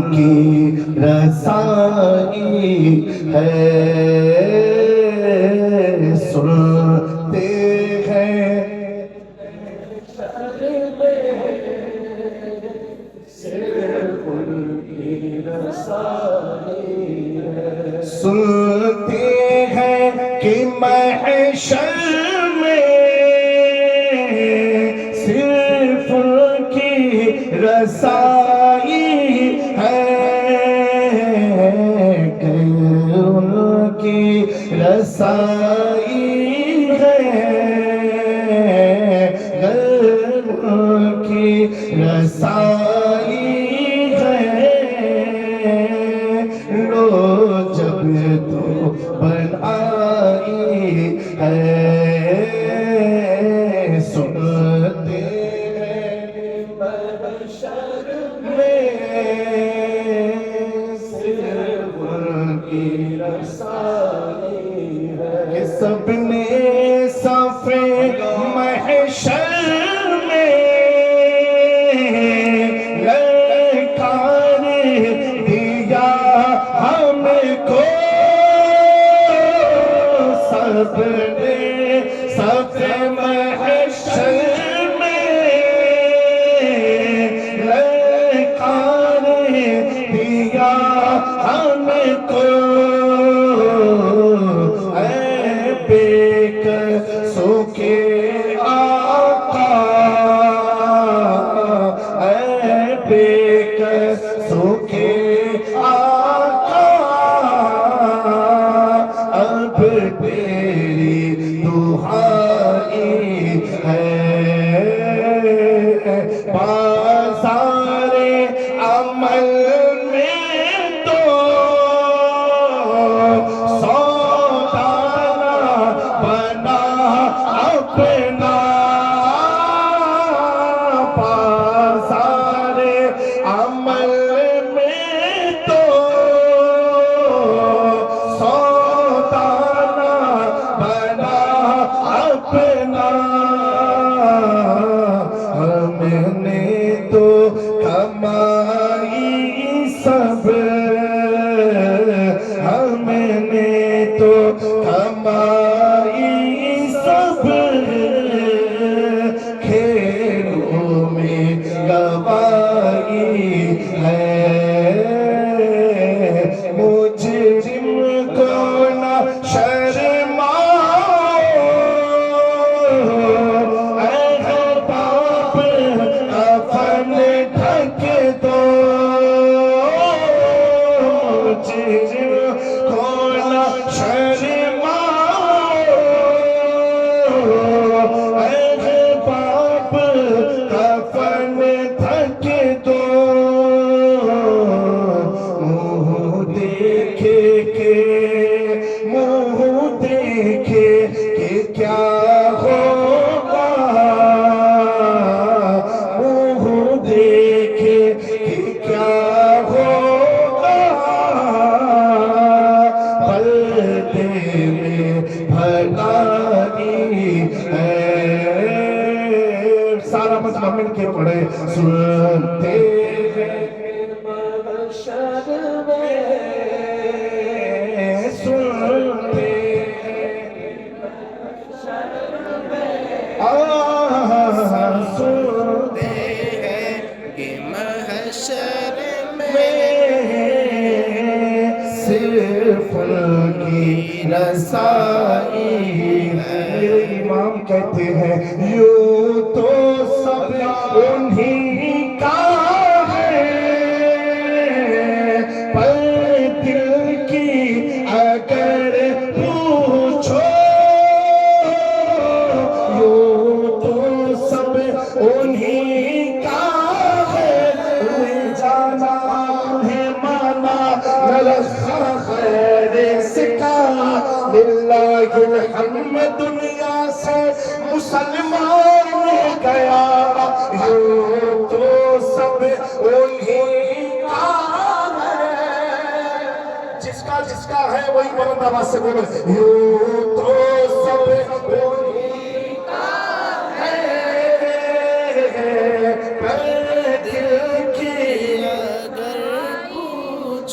کی رسائی ہے سنتے ہیں صرف ان کی رسائی ہے سنتے ہیں کہ محشر میں صرف ان کی رسائی رسائی ہے غیر کی رسائی ہے لو جب تو بنائی ہے سنتے ہیں محشر میں صرف ان کی رسائی سب نے صف محشر میں للکار دیا ہم کو سب نے صف محشر میں للکار دیا ہم کو سوکھے آقا اے بیک سوکھے آقا اب تیری دعائی ہے بازار عمل میں تو اپنا بازار عمل میں تو سودانا بنا اپنا ہم نے تو کمائی سب ہم نے تو کمائی کھیلوں میں گوائی ہے مجرم کو نہ شرماؤ اے باپ کفن ڈھک دو مجرم کو نہ شرماؤ کفن ڈھک دو منہ دیکھے کہ کیا ہوگا منہ دیکھے کہ کیا ہوگا پردے میں بھلائی ہے سارا مجمع مل کے پڑھے سنتے ہیں محشر میں سنتے ہیں محشر میں سنتے ہیں کہ محشر میں صرف ان کی رسائی ہے امام کہتے ہیں یوں تو سب انہی کا ہے پر دل کی اگر پوچھو یوں تو سب انہی کا ہے جانا ہے مانا نلخا خیر سکا للہ الحمد دنیا سے مسلمان گیا یوں تو سب انہی کا ہے جس کا ہے وہی بلند آواز سے بولو یوں تو سب انہی کا ہے پر دل کی اگر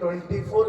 24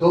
2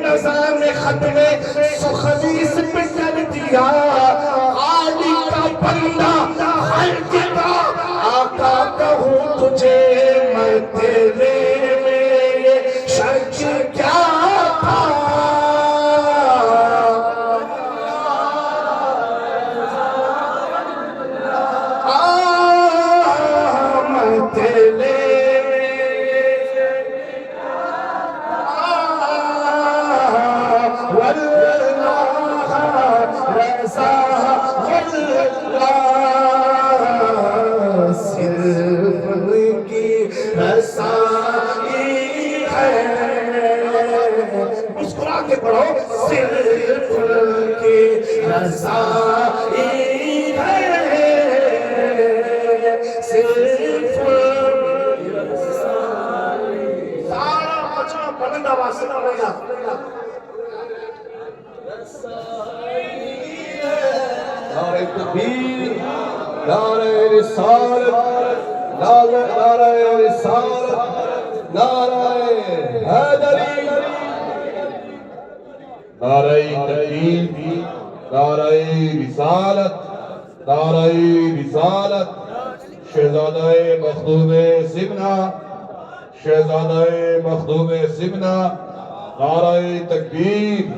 نظر نے ختم سخنیس پہ کر دیا خالق کا بندہ ہر جگہ آقا کہوں تجھے میں تیرے میں یہ شک کیا تھا میں تیرے مسکرا کے پڑھو صرف کی رضائی ہے صرف سارا مجمع بلند آواز سے پڑھے گا نعرہ تکبیر نعرہ رسالت نعرہ رسالت نعرہ حیدری نعرہ تکبیر نعرہ رسالت نعرہ رسالت شہزادہ مخدوم سمنا شہزادہ مخدوم سمنا نعرہ تکبیر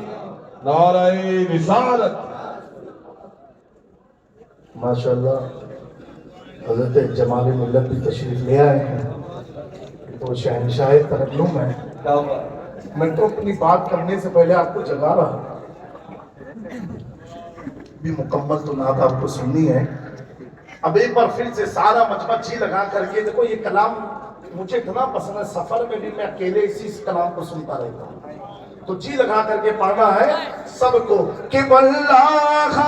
نعرہ رسالت ماشاءاللہ حضرت جمال ملت بھی تشریف لے آئے ہیں تو شہنشاہ ترنم ہے میں تو اپنی بات کرنے سے پہلے آپ کو جگا رہا بھی مکمل تو نعت آپ کو سننی ہے اب ایک بار پھر سے سارا مجمع جی لگا کر کے دیکھو یہ کلام مجھے اتنا پسند ہے سفر میں بھی میں اکیلے اسی کلام کو سنتا رہتا ہوں تو جی لگا کر کے پڑھنا ہے سب کو کہ واللہ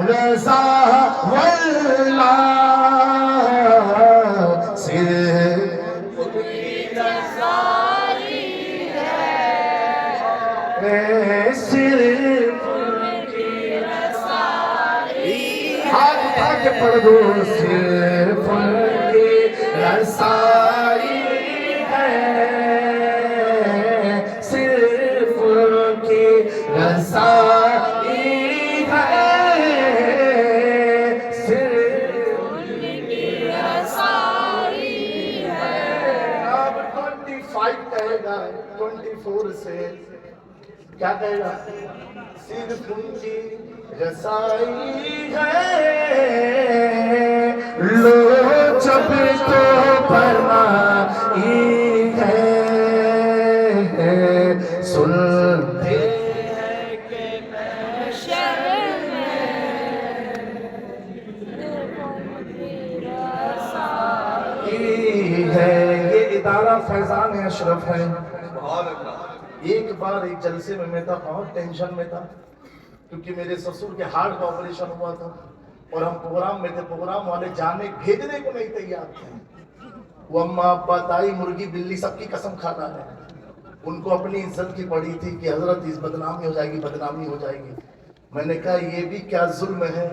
رضا واللہ صرف صرف ہاتھ اٹھا کے پڑھ دو صرف کی رسائی رسائی ہے صرف رسائی ہے اب 25 کہے گا 24 سے کیا کہے گا صرف ان کی رسائی ہے لو جب تو فرمائی ہے سنتے ادارہ فیضان اشرف ہے ایک بار ایک جلسے میں تھا بہت ٹینشن میں تھا کیونکہ میرے سسر کے ہارٹ کا آپریشن ہوا تھا اور ہم پروگرام میں تھے پروگرام والے جانے بھیجنے کو نہیں تیار تھے وہ اماں ابا تائی مرغی بلی سب کی قسم کھانا ہے ان کو اپنی عزت کی پڑی تھی کہ حضرت اس بدنامی ہو جائے گی بدنامی ہو جائے گی میں نے کہا یہ بھی کیا ظلم ہے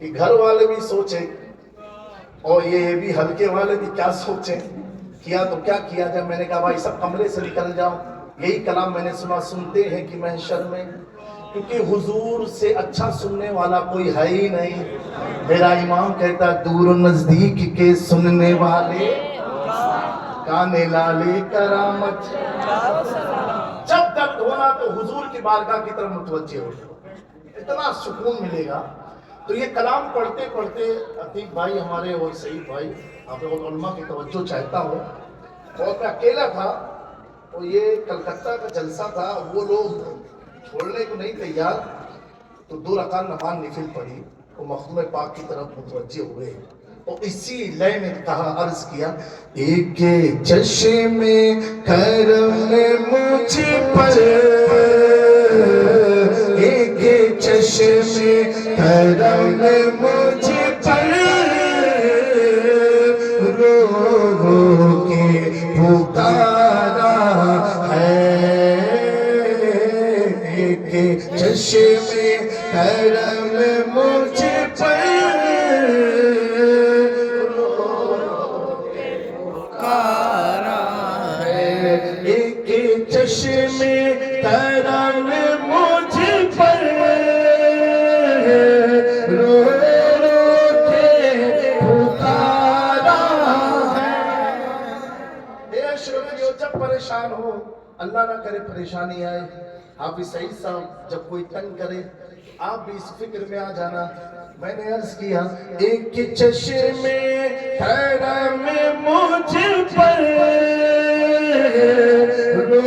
کہ گھر والے بھی سوچیں اور یہ بھی ہلکے والے بھی کیا سوچیں کیا تو کیا کیا جائے میں نے کہا بھائی سب کمرے سے نکل جاؤ یہی کلام میں نے سنا سنتے ہیں کہ محشر میں کیونکہ حضور سے اچھا سننے والا کوئی ہے ہی نہیں میرا امام کہتا دور و نزدیک کے سننے والے کانے لالے کرامت جب درد ہونا تو حضور کی بارگاہ کی طرف متوجہ ہو اتنا سکون ملے گا تو یہ کلام پڑھتے پڑھتے عتیق بھائی ہمارے اور سعید بھائی آپ علماء کی توجہ چاہتا ہوں اور میں اکیلا تھا اور یہ کلکتہ کا جلسہ تھا وہ لوگ چھوڑنے کو نہیں تیار تو 2 رکعت نماز نفل پڑھی وہ مخدوم پاک کی طرف متوجہ ہوئے اور اسی لئے میں کہا عرض کیا ایک چشم کرم مجھ پر ایک چشم کرم مجھ پر رو رو کے پکارا ہے ایک چشم کرم مجھ پر رو رو کے پکارا ہے ایک چشم کرم مجھ پر رو رو کے پکارا ہے۔ اے اشرفیو، جب پریشان ہو، اللہ نہ کرے پریشانی آئے، حافظ سعید صاحب جب کوئی تنگ کرے آپ بھی اس فکر میں آ جانا۔ میں نے عرض کیا ایک چشم کرم مجھ پر رو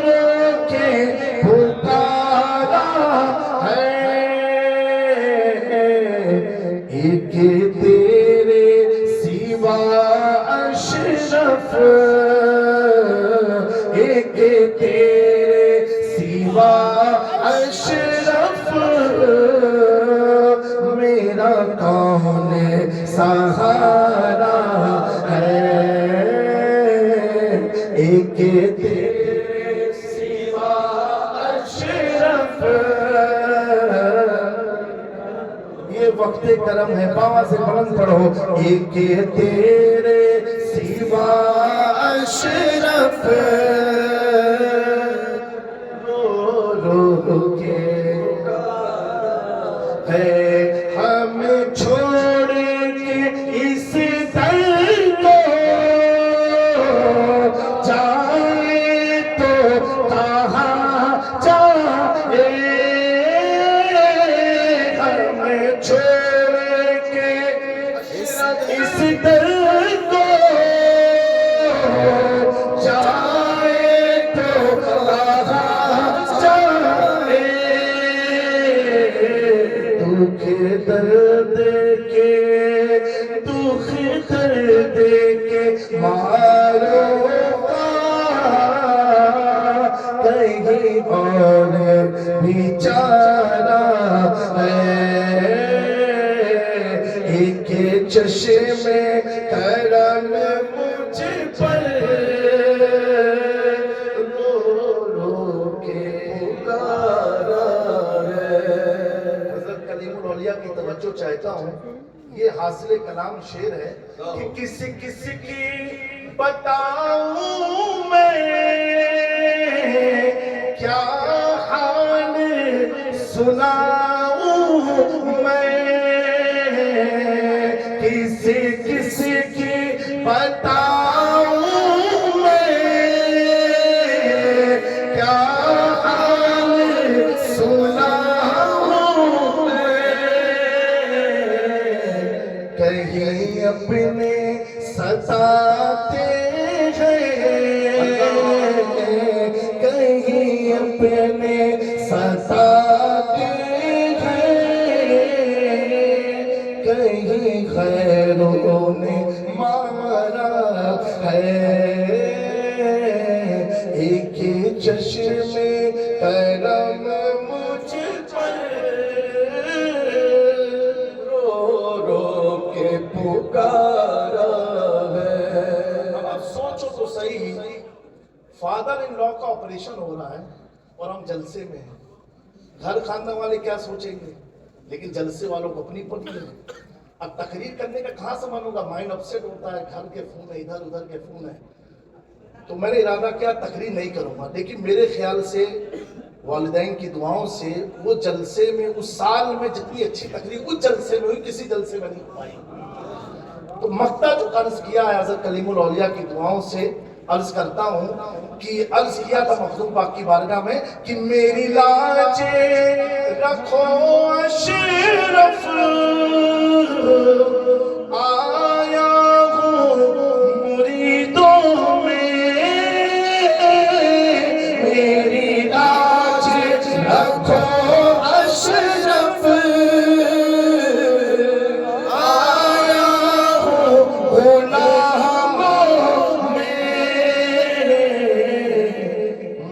رو کے پکارا ہے، ایک تیرے سوا اشرف، ایک تیرے سوا اشرف، میرا کون سہارا ہے، ایک تیرے سوا اشرف۔ یہ وقت کرم ہے، باوا سے بلند پڑھو، ایک تیرے سوا اشرف، رو رو کے ہے ہم چھوڑ کے اس در کو جائے تو کہاں جائے، ہم چھوڑ کے اس در کو جائے تو کہاں جائے، دکھ درد کے دکھ درد کے مارو کہیں اور بھی چارہ ہے، ایک چشم کرم مجھ پر رو رو کے پکارا ہے۔ حضرت کلیم الاولیاء کی توجہ چاہتا ہوں، یہ حاصل کلام شعر ہے کہ کسی کسی کی بتاؤں میں کیا حال سناؤں میں، کسی کسی کی بتاؤں میں کیا حال سناؤں میں، کہیں اپنے ستاتے ہیں، کہیں اپنے ستاتے ہیں، کہیں غیروں نے مارا ہے، ایک چشم کرم مجھ پر رو رو کے پکارا ہے۔ اب آپ سوچو تو صحیح، فادر ان لا کا آپریشن ہو رہا ہے اور ہم جلسے میں ہیں، گھر خاندان والے کیا سوچیں گے، لیکن جلسے والوں کو اپنی پڑی ہے۔ اب تقریر کرنے کا کہاں سے من ہوگا، مائنڈ اپسیٹ ہوتا ہے، گھر کے فون ہے، ادھر ادھر کے فون ہے، تو میں نے ارادہ کیا تقریر نہیں کروں گا، لیکن میرے خیال سے والدین کی دعاؤں سے وہ جلسے میں اس سال میں جتنی اچھی تقریر اس جلسے میں ہوئی کسی جلسے میں نہیں ہو پائی، تو مقطع جو عرض کیا ہے حضرت کلیم الاولیاء کی دعاؤں سے عرض کرتا ہوں کہ عرض کیا تھا مخدوم پاک کی بارگاہ میں کہ میری لاج رکھو اشرف، آیا ہوں مریدوں میں، میری لاج رکھو اشرف، آیا ہوں غلاموں میں،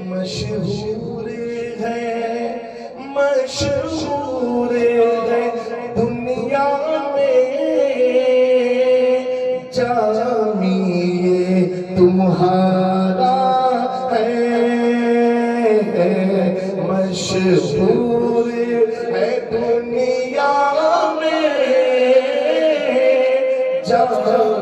مشہور ہے مشہور ہے دنیا میں جامی تمہارا ہے، مشہور ہے دنیا میں جامی